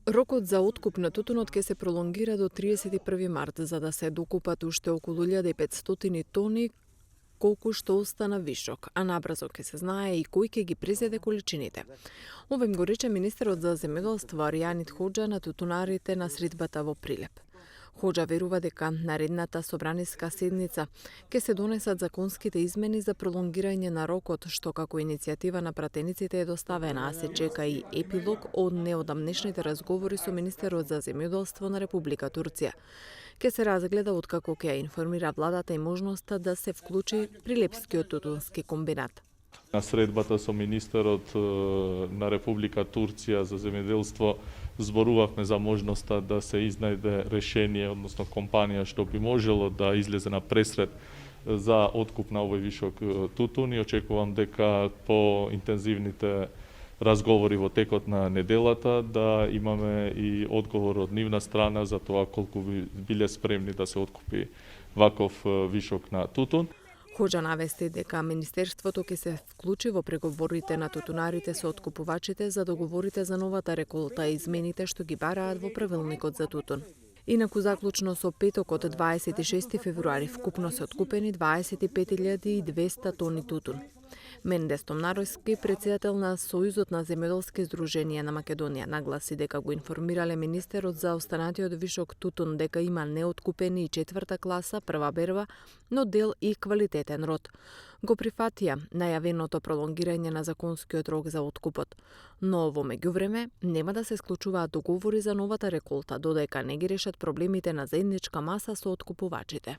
Рокот за откуп на тутунот ќе се пролонгира до 31 март, за да се докупат уште околу 1500 тони, колку што остана вишок, а набрзо ќе се знае и кој ќе ги презеде количините. Ова им го рече министерот за земјоделство Аријанит Хоџа на тутунарите на средбата во Прилеп. Хоџа верува дека наредната собраниска седница ќе се донесат законските измени за пролонгирање на рокот, што како иницијатива на пратениците е доставена, а се чека и епилог од неодамнешните разговори со министерот за земјоделство на Република Турција. Ке се разгледа откако ќе информира владата и можноста да се вклучи Прилепскиот тутунски комбинат. На средбата со министерот на Република Турција за земјоделство зборувавме за можноста да се изнајде решение, односно компанија што би можело да излезе на пресред за откуп на овој вишок тутун и очекувам дека по интензивните разговори во текот на неделата да имаме и одговор од нивна страна за тоа колку би биле спремни да се откупи ваков вишок на тутун. Хоџа навести дека Министерството ќе се вклучи во преговорите на тутунарите со откупувачите за договорите за новата реколта и измените што ги бараат во правилникот за тутун. Инаку заклучно со петокот 26 февруари вкупно се откупени 25.200 тони тутун. Мендес Томнаровски, председател на Сојузот на земјоделски здруженија на Македонија, нагласи дека го информирале министерот за останатиот вишок тутун дека има неоткупени и четврта класа, прва берба, но дел и квалитетен род. Го прифатија најавеното пролонгирање на законскиот рок за откупот. Но во меѓувреме нема да се склучуваат договори за новата реколта, додека не ги решат проблемите на заедничка маса со откупувачите.